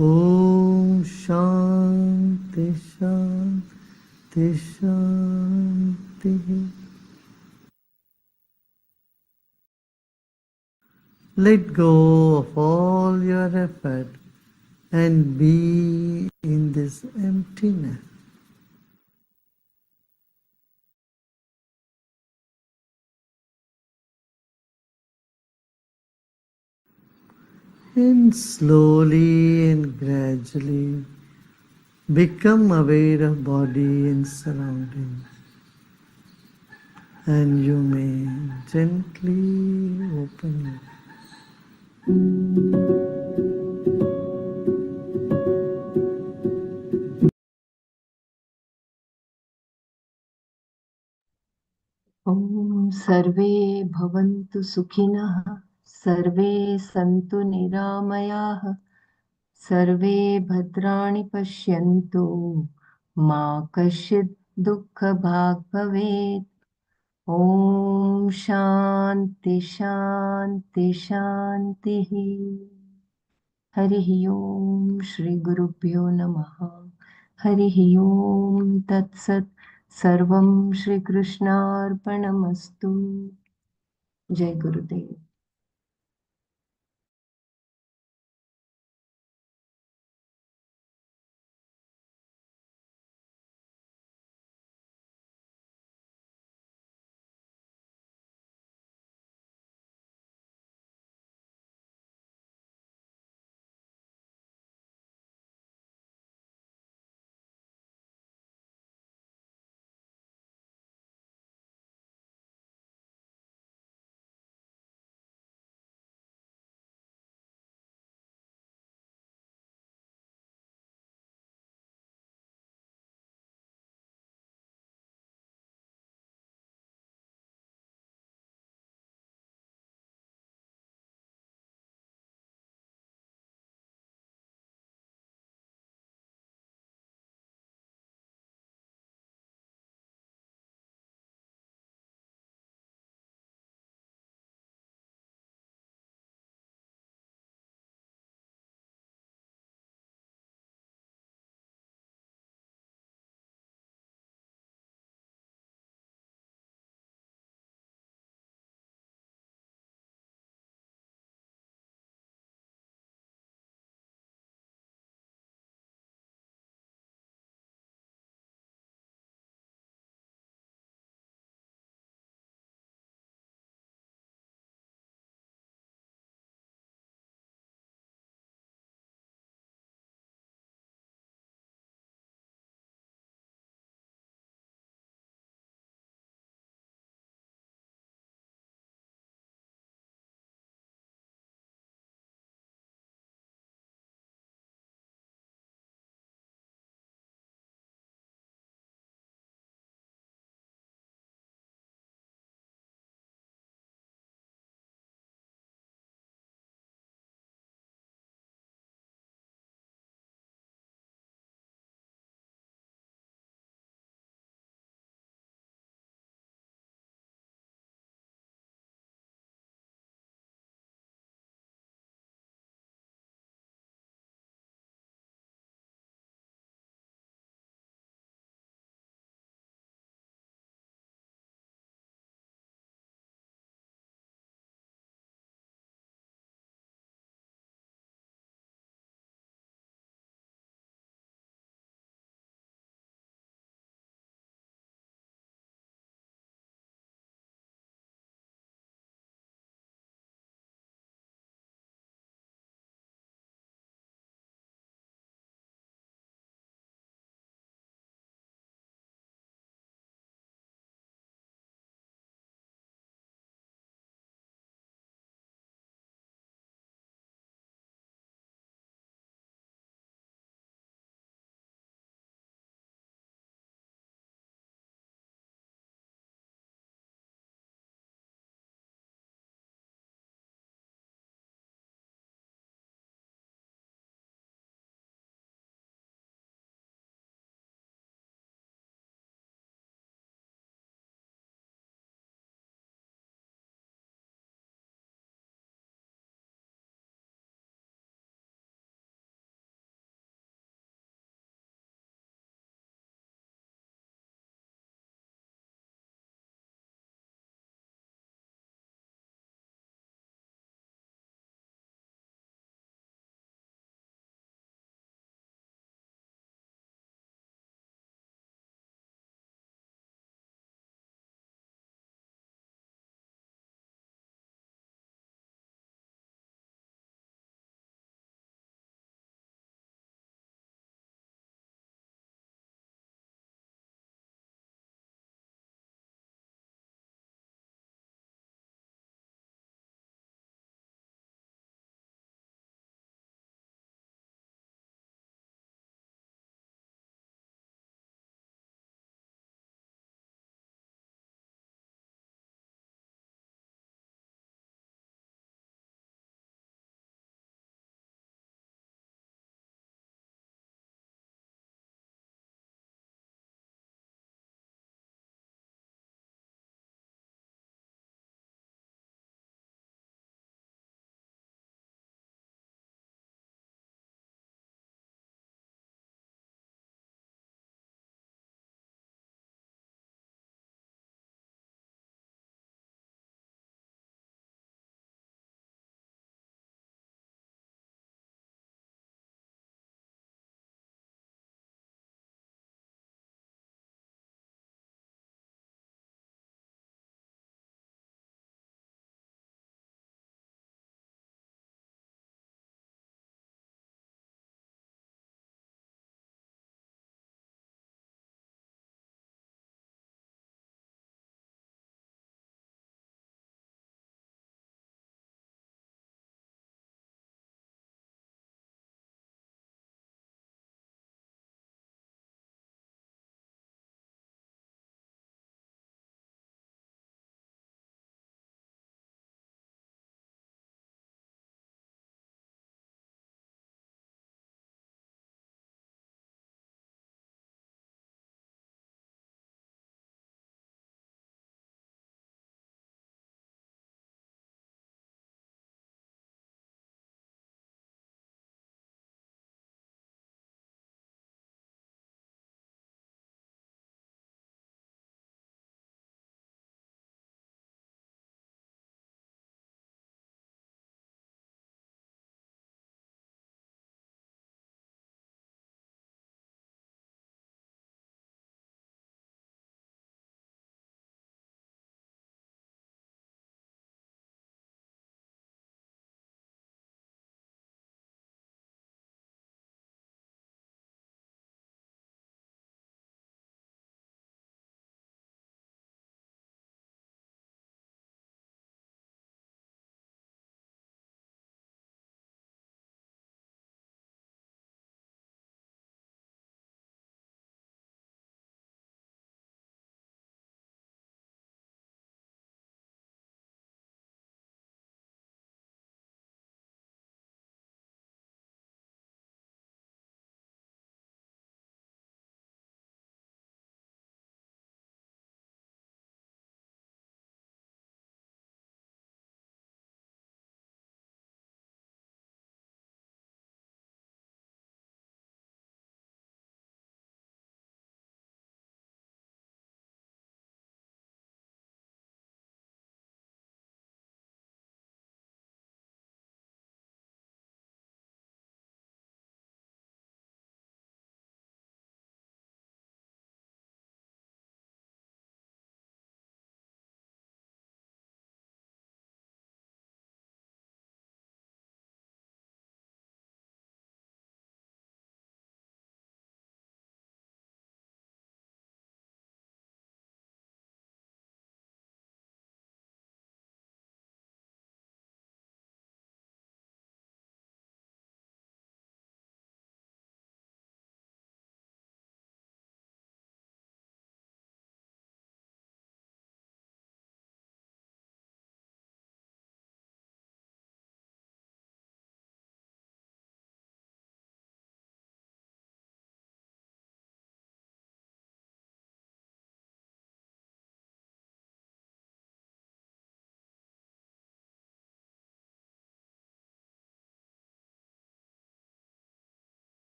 Om Shanti Shanti Shanti. Let go of all your effort and be in this emptiness. And slowly and gradually become aware of body and surroundings. And you may gently open your eyes. ॐ सर्वे भवन्तु सुखिनः सर्वे सन्तु निरामयाः सर्वे भद्राणि पश्यन्तु मा कश्चित् दुःखभाग् भवेत् ॐ शान्ति शान्ति शान्तिः हरिः ॐ श्रीगुरुभ्यो नमः हरिः ॐ तत्सत् सर्वं श्रीकृष्णार्पणमस्तु जय गुरुदेव